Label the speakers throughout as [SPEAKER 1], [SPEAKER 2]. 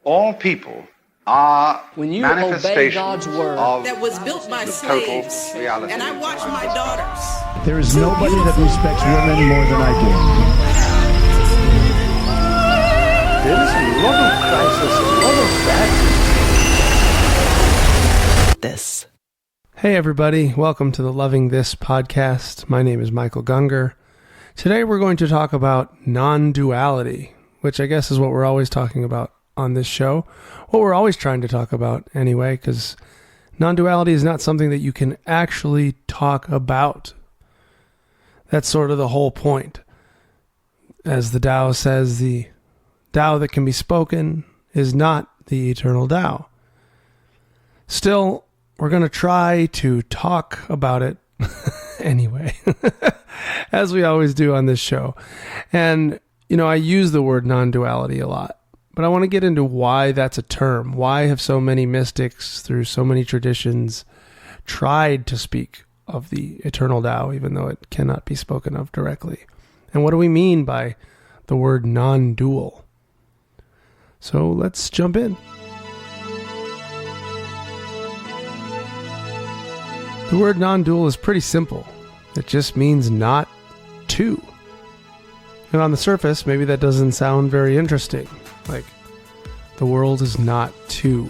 [SPEAKER 1] All people are
[SPEAKER 2] when you
[SPEAKER 1] manifestations
[SPEAKER 2] God's word
[SPEAKER 1] of
[SPEAKER 3] that was built by
[SPEAKER 1] the
[SPEAKER 3] slaves,
[SPEAKER 1] total reality.
[SPEAKER 3] and I watch my daughters.
[SPEAKER 4] There is nobody that respects women more than I do.
[SPEAKER 5] There is a lot of crisis, a lot of bad.
[SPEAKER 2] this.
[SPEAKER 6] Hey everybody, welcome to the Loving This podcast. My name is Michael Gungor. Today we're going to talk about non-duality, which I guess is what we're always talking about on this show. What we're always trying to talk about anyway, because non-duality is not something that you can actually talk about. That's sort of the whole point. As the Tao says, the Tao that can be spoken is not the eternal Tao. Still, we're going to try to talk about it anyway, as we always do on this show. And, you know, I use the word non-duality a lot, but I want to get into why that's a term. Why have so many mystics through so many traditions tried to speak of the eternal Tao, even though it cannot be spoken of directly? And what do we mean by the word non-dual? So let's jump in. The word non-dual is pretty simple. It just means not two. And on the surface, maybe that doesn't sound very interesting. Like, the world is not two.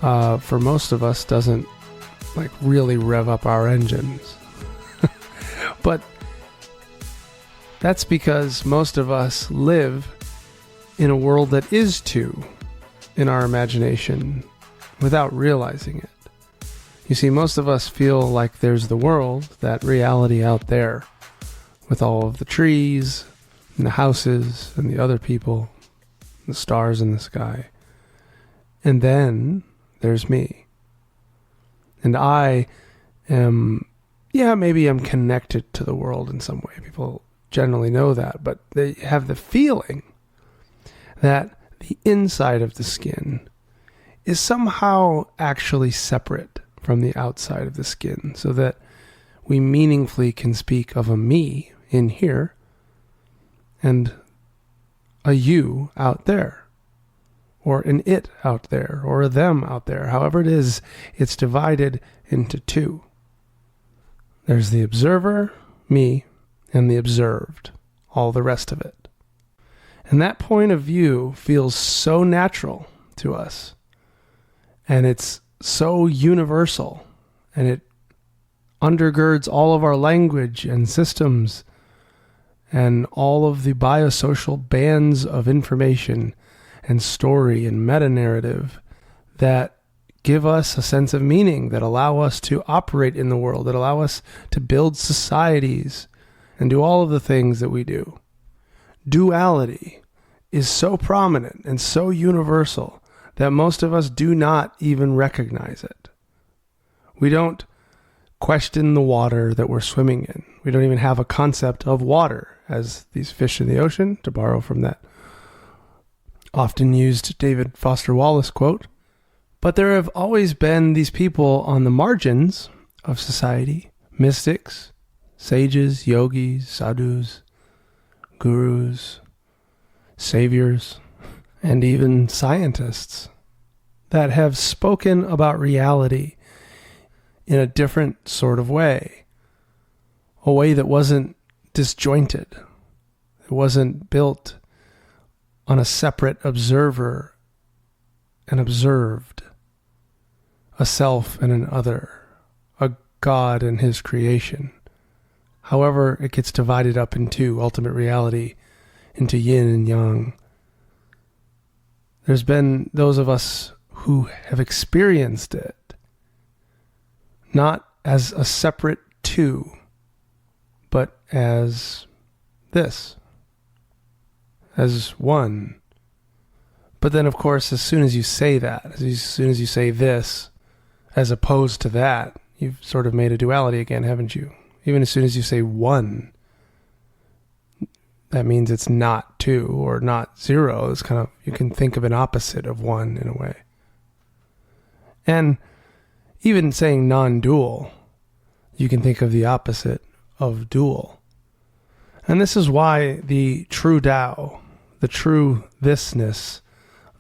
[SPEAKER 6] For most of us, doesn't like really rev up our engines. But that's because most of us live in a world that is two in our imagination without realizing it. You see, most of us feel like there's the world, that reality out there, with all of the trees, and the houses, and the other people, the stars in the sky. And then there's me. And I am, maybe I'm connected to the world in some way. People generally know that, but they have the feeling that the inside of the skin is somehow actually separate from the outside of the skin, so that we meaningfully can speak of a me in here and a you out there, or an it out there, or a them out there. However it is, it's divided into two. There's the observer, me, and the observed, all the rest of it. And that point of view feels so natural to us, and it's so universal, and it undergirds all of our language and systems and all of the biosocial bands of information and story and meta-narrative that give us a sense of meaning, that allow us to operate in the world, that allow us to build societies and do all of the things that we do. Duality is so prominent and so universal that most of us do not even recognize it. We don't question the water that we're swimming in. We don't even have a concept of water as these fish in the ocean, to borrow from that often used David Foster Wallace quote. But there have always been these people on the margins of society, mystics, sages, yogis, sadhus, gurus, saviors, and even scientists that have spoken about reality in a different sort of way, a way that wasn't disjointed. It wasn't built on a separate observer and observed, a self and an other, a God and his creation. However, it gets divided up into ultimate reality, into yin and yang. There's been those of us who have experienced it, not as a separate two, but as this, as one. But then, of course, as soon as you say that, as soon as you say this, as opposed to that, you've sort of made a duality again, haven't you? Even as soon as you say one, that means it's not two or not zero. It's kind of, you can think of an opposite of one in a way. And even saying non-dual, you can think of the opposite of dual. And this is why the true Tao, the true thisness,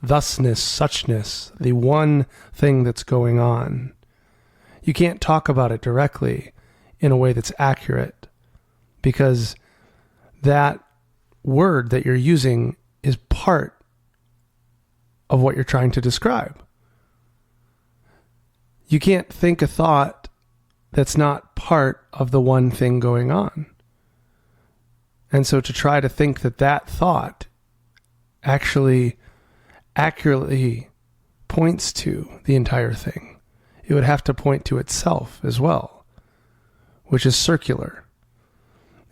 [SPEAKER 6] thusness, suchness, the one thing that's going on. You can't talk about it directly in a way that's accurate because that word that you're using is part of what you're trying to describe. You can't think a thought that's not part of the one thing going on. And so to try to think that that thought actually accurately points to the entire thing, it would have to point to itself as well, which is circular.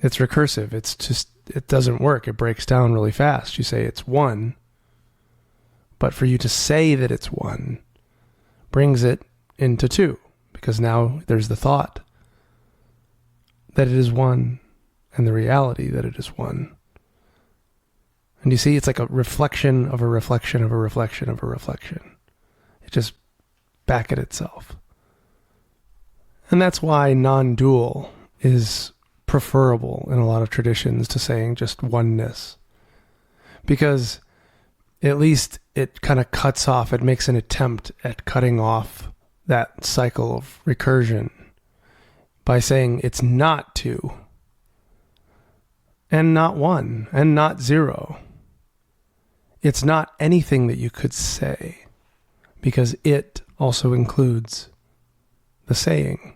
[SPEAKER 6] It's recursive. It's just, it doesn't work. It breaks down really fast. You say it's one, but for you to say that it's one brings it into two, because now there's the thought that it is one and the reality that it is one. And you see, it's like a reflection of a reflection of a reflection of a reflection. It just back at itself. And that's why non-dual is preferable in a lot of traditions to saying just oneness. Because at least it kind of cuts off, it makes an attempt at cutting off that cycle of recursion by saying it's not two, and not one, and not zero. It's not anything that you could say, because it also includes the saying.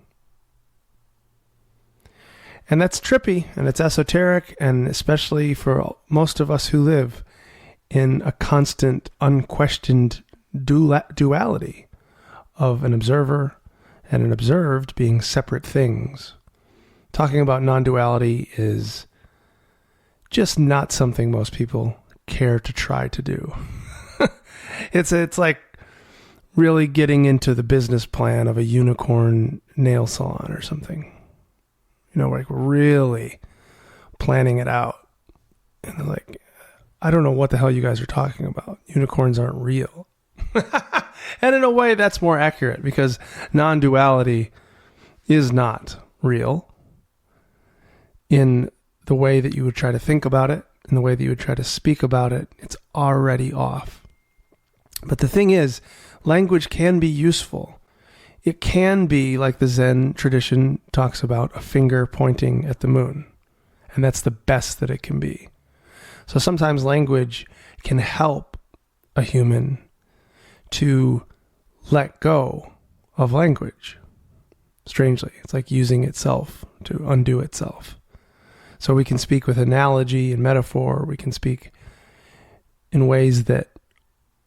[SPEAKER 6] And that's trippy, and it's esoteric, and especially for most of us who live in a constant, unquestioned duality of an observer and an observed being separate things. Talking about non-duality is just not something most people care to try to do. It's like really getting into the business plan of a unicorn nail salon or something. You know, like really planning it out. And they're like, I don't know what the hell you guys are talking about. Unicorns aren't real. And in a way, that's more accurate because non-duality is not real in the way that you would try to think about it, in the way that you would try to speak about it. It's already off. But the thing is, language can be useful. It can be, like the Zen tradition talks about, a finger pointing at the moon. And that's the best that it can be. So sometimes language can help a human to let go of language. Strangely, it's like using itself to undo itself. So we can speak with analogy and metaphor. We can speak in ways that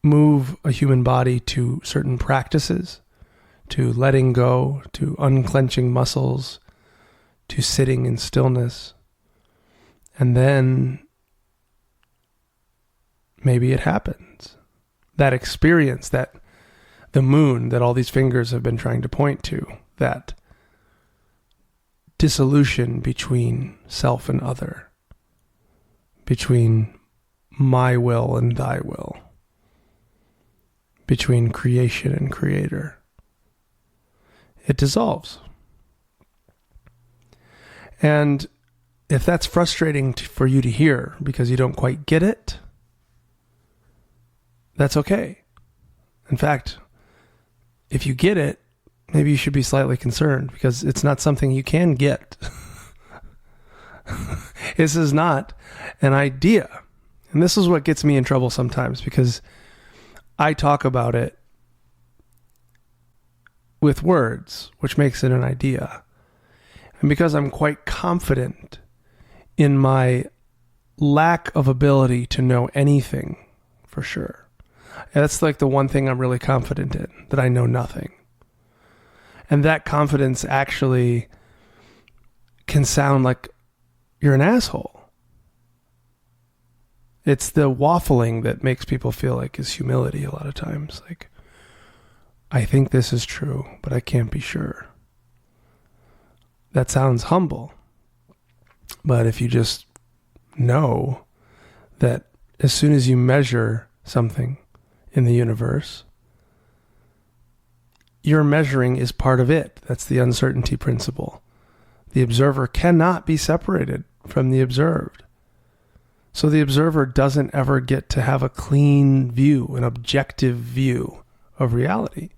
[SPEAKER 6] move a human body to certain practices, to letting go, to unclenching muscles, to sitting in stillness. And then maybe it happens. That experience, that the moon that all these fingers have been trying to point to, that dissolution between self and other, between my will and thy will, between creation and creator. It dissolves. And if that's frustrating for you to hear because you don't quite get it, that's okay. In fact, if you get it, maybe you should be slightly concerned because it's not something you can get. This is not an idea. And this is what gets me in trouble sometimes because I talk about it with words, which makes it an idea. And because I'm quite confident in my lack of ability to know anything for sure. And that's like the one thing I'm really confident in, that I know nothing. And that confidence actually can sound like you're an asshole. It's the waffling that makes people feel like is humility a lot of times. Like, I think this is true, but I can't be sure. That sounds humble. But if you just know that as soon as you measure something in the universe, your measuring is part of it. That's the uncertainty principle. The observer cannot be separated from the observed. So the observer doesn't ever get to have a clean view, an objective view of reality.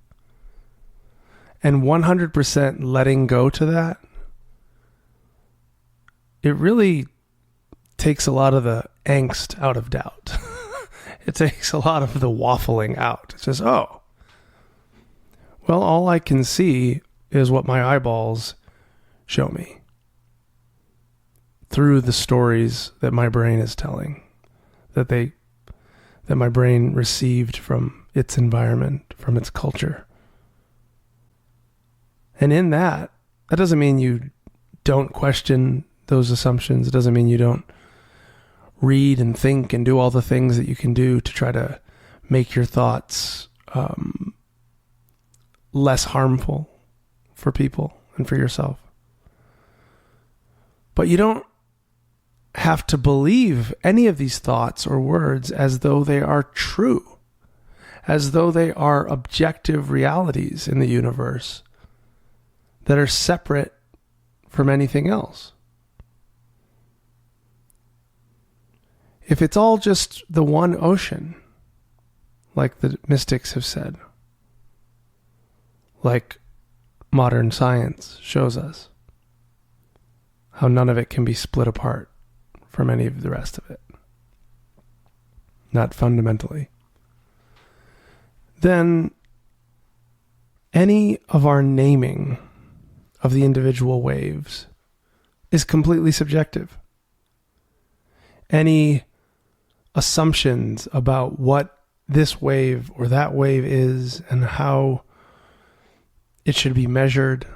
[SPEAKER 6] And 100% letting go to that, it really takes a lot of the angst out of doubt. It takes a lot of the waffling out. It's just, oh, well, all I can see is what my eyeballs show me through the stories that my brain is telling, that my brain received from its environment, from its culture. And in that doesn't mean you don't question those assumptions. It doesn't mean you don't read and think and do all the things that you can do to try to make your thoughts less harmful for people and for yourself. But you don't have to believe any of these thoughts or words as though they are true, as though they are objective realities in the universe that are separate from anything else. If it's all just the one ocean, like the mystics have said, like modern science shows us, how none of it can be split apart from any of the rest of it, not fundamentally, then any of our naming of the individual waves is completely subjective. Any assumptions about what this wave or that wave is and how it should be measured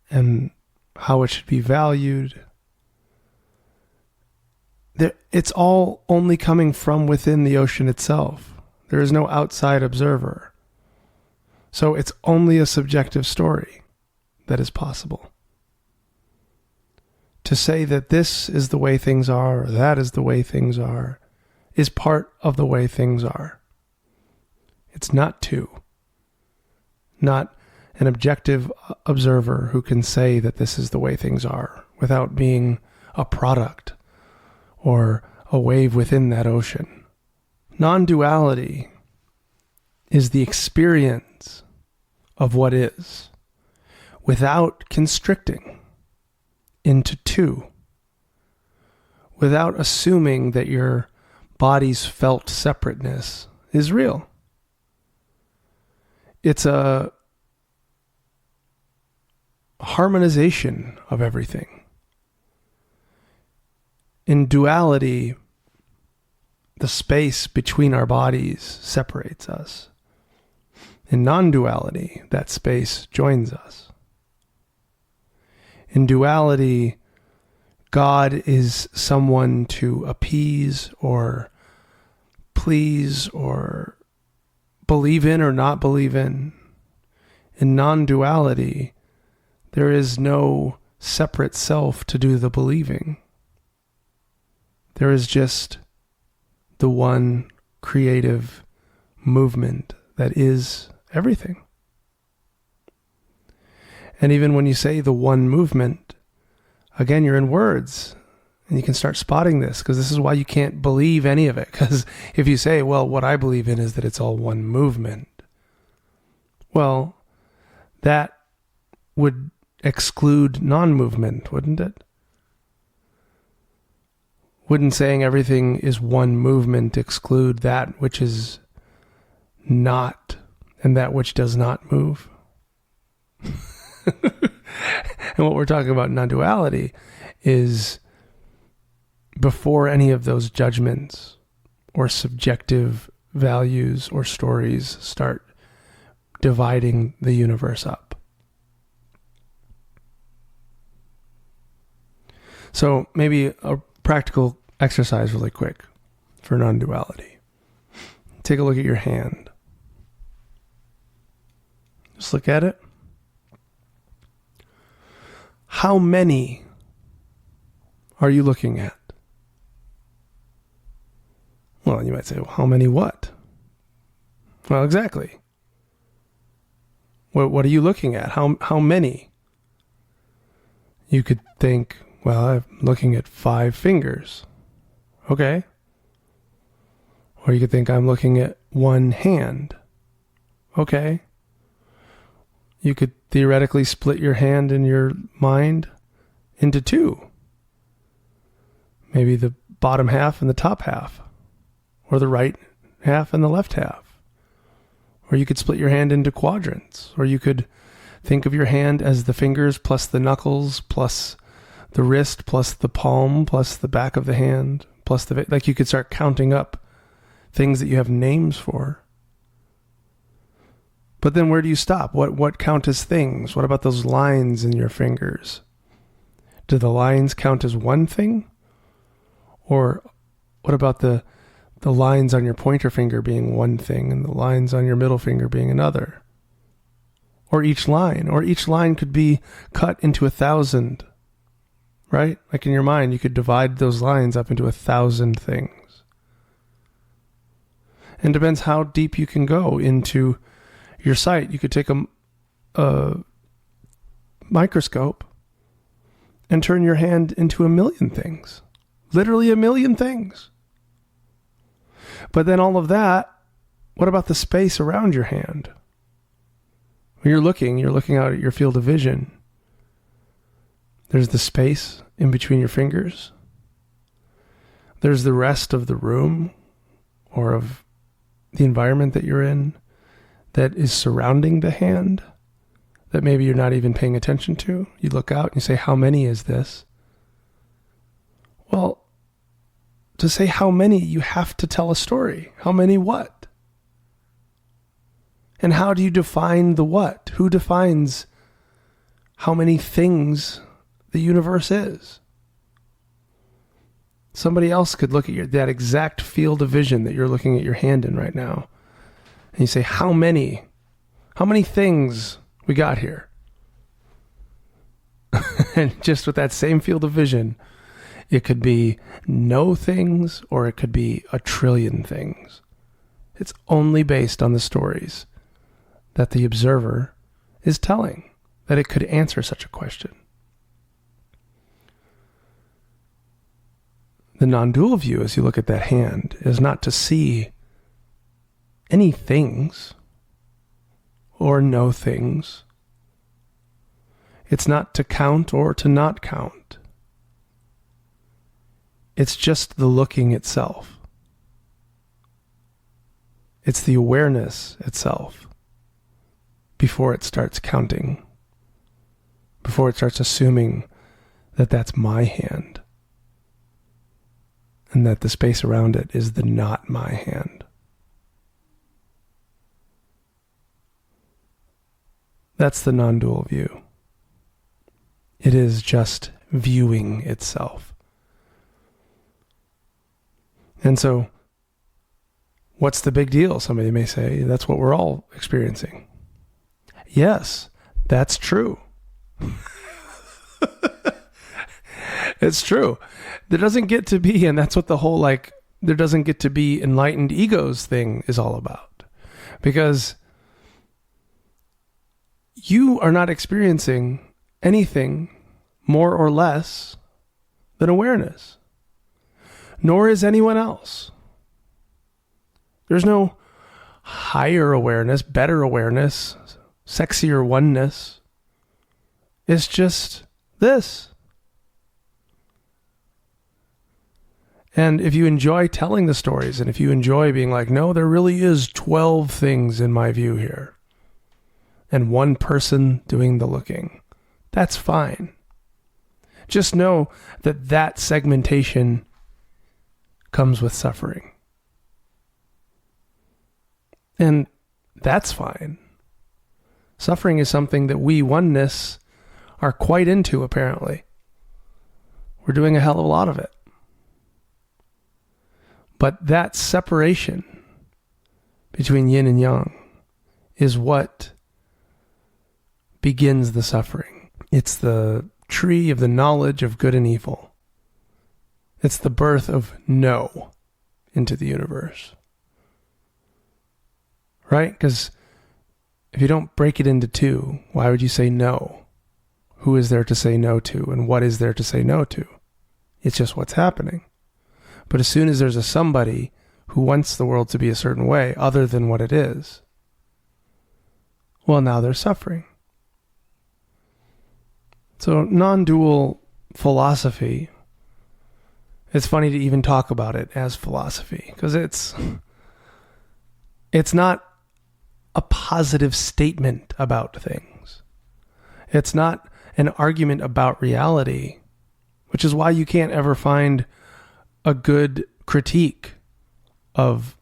[SPEAKER 6] and how it should be valued, it's all only coming from within the ocean itself. There is no outside observer. So it's only a subjective story that is possible. To say that this is the way things are or that is the way things are is part of the way things are. It's not two. Not an objective observer who can say that this is the way things are without being a product or a wave within that ocean. Non-duality is the experience of what is without constricting into two, without assuming that your body's felt separateness is real. It's a harmonization of everything. In duality, the space between our bodies separates us. In non-duality, that space joins us. In duality, God is someone to appease or please or believe in or not believe in. In non-duality, there is no separate self to do the believing. There is just the one creative movement that is everything. And even when you say the one movement, again, you're in words. And you can start spotting this, because this is why you can't believe any of it. Because if you say, well, what I believe in is that it's all one movement, well, that would exclude non-movement, wouldn't it? Wouldn't saying everything is one movement exclude that which is not and that which does not move? And what we're talking about non-duality is before any of those judgments or subjective values or stories start dividing the universe up. So maybe a practical exercise really quick for non-duality. Take a look at your hand. Just look at it. How many are you looking at? Well, you might say, well, how many what? Well, exactly. What are you looking at? How many? You could think, well, I'm looking at 5 fingers. Okay. Or you could think I'm looking at one hand. Okay. You could theoretically split your hand in your mind into two. Maybe the bottom half and the top half. Or the right half and the left half. Or you could split your hand into quadrants. Or you could think of your hand as the fingers plus the knuckles plus the wrist plus the palm plus the back of the hand plus the... Like you could start counting up things that you have names for. But then where do you stop? What count as things? What about those lines in your fingers? Do the lines count as one thing? Or what about the lines on your pointer finger being one thing and the lines on your middle finger being another? Or each line could be cut into 1,000, right? Like in your mind, you could divide those lines up into 1,000 things. And it depends how deep you can go into your sight. You could take a microscope and turn your hand into 1,000,000 things. Literally 1,000,000 things. But then all of that, what about the space around your hand? When you're looking out at your field of vision. There's the space in between your fingers. There's the rest of the room or of the environment that you're in that is surrounding the hand that maybe you're not even paying attention to. You look out and you say, how many is this? Well, to say how many, you have to tell a story. How many what? And how do you define the what? Who defines how many things the universe is? Somebody else could look at that exact field of vision that you're looking at your hand in right now. And you say, how many things we got here? And just with that same field of vision, it could be no things or it could be 1,000,000,000,000 things. It's only based on the stories that the observer is telling, that it could answer such a question. The non-dual view, as you look at that hand, is not to see any things or no things. It's not to count or to not count. It's just the looking itself. It's the awareness itself before it starts counting, before it starts assuming that that's my hand and that the space around it is the not my hand. That's the non-dual view. It is just viewing itself. And so, what's the big deal? Somebody may say, that's what we're all experiencing. Yes, that's true. It's true. There doesn't get to be, and that's what the whole, there doesn't get to be enlightened egos thing is all about. Because you are not experiencing anything more or less than awareness. Nor is anyone else. There's no higher awareness, better awareness, sexier oneness. It's just this. And if you enjoy telling the stories, and if you enjoy being like, no, there really is 12 things in my view here, and one person doing the looking, that's fine. Just know that that segmentation comes with suffering. And that's fine. Suffering is something that we, oneness, are quite into, apparently. We're doing a hell of a lot of it. But that separation between yin and yang is what begins the suffering. It's the tree of the knowledge of good and evil. It's the birth of no into the universe. Right? Because if you don't break it into two, why would you say no? Who is there to say no to? And what is there to say no to? It's just what's happening. But as soon as there's a somebody who wants the world to be a certain way other than what it is, well, now they're suffering. So non-dual philosophy, it's funny to even talk about it as philosophy, because it's not a positive statement about things. It's not an argument about reality, which is why you can't ever find a good critique of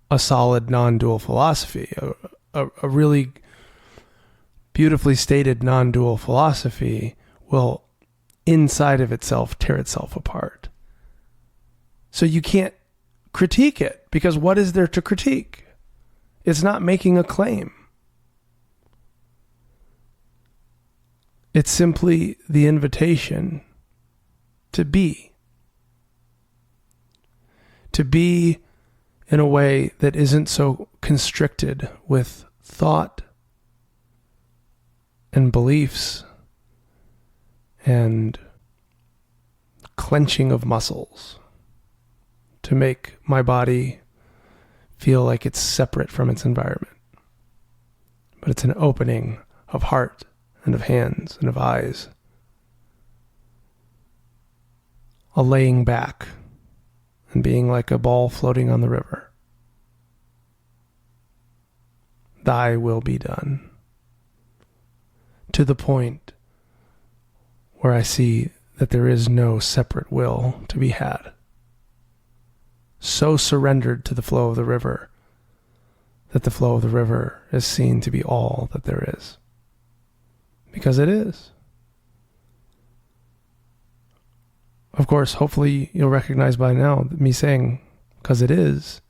[SPEAKER 6] a solid non-dual philosophy. A really beautifully stated non-dual philosophy will, inside of itself, tear itself apart. So you can't critique it, because what is there to critique? It's not making a claim. It's simply the invitation to be. To be in a way that isn't so constricted with thought and beliefs and clenching of muscles to make my body feel like it's separate from its environment. But it's an opening of heart and of hands and of eyes. A laying back and being like a ball floating on the river. Thy will be done. To the point where I see that there is no separate will to be had. So surrendered to the flow of the river that the flow of the river is seen to be all that there is. Because it is. Of course, hopefully you'll recognize by now that me saying, because it is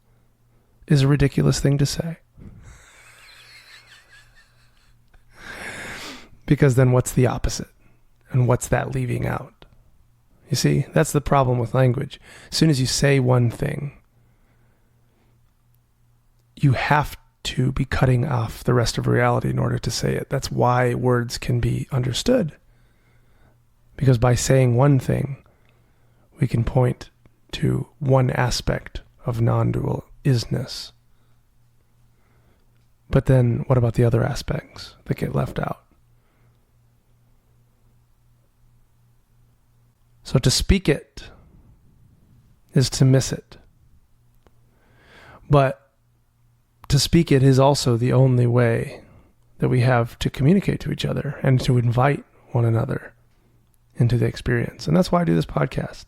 [SPEAKER 6] a ridiculous thing to say. Because then what's the opposite? And what's that leaving out? You see, that's the problem with language. As soon as you say one thing, you have to be cutting off the rest of reality in order to say it. That's why words can be understood. Because by saying one thing, we can point to one aspect of non-dual isness. But then what about the other aspects that get left out? So to speak it is to miss it. But to speak it is also the only way that we have to communicate to each other and to invite one another into the experience. And that's why I do this podcast.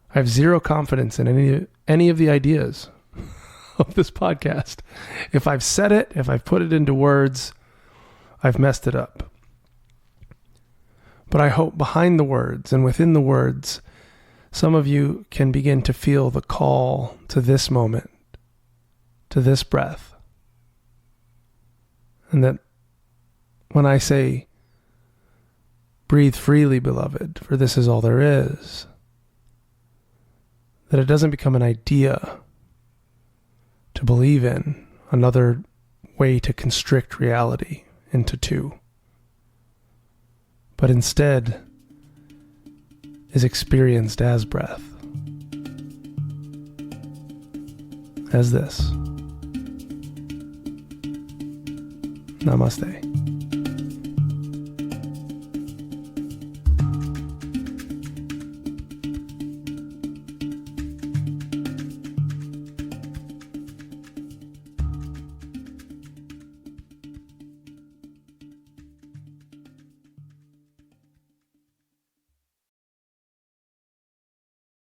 [SPEAKER 6] I have zero confidence in any of the ideas of this podcast. If I've said it, if I've put it into words, I've messed it up. But I hope behind the words and within the words, some of you can begin to feel the call to this moment, to this breath. And that when I say, breathe freely, beloved, for this is all there is, that it doesn't become an idea to believe in, another way to constrict reality into two, but instead is experienced as breath, as this. Namaste.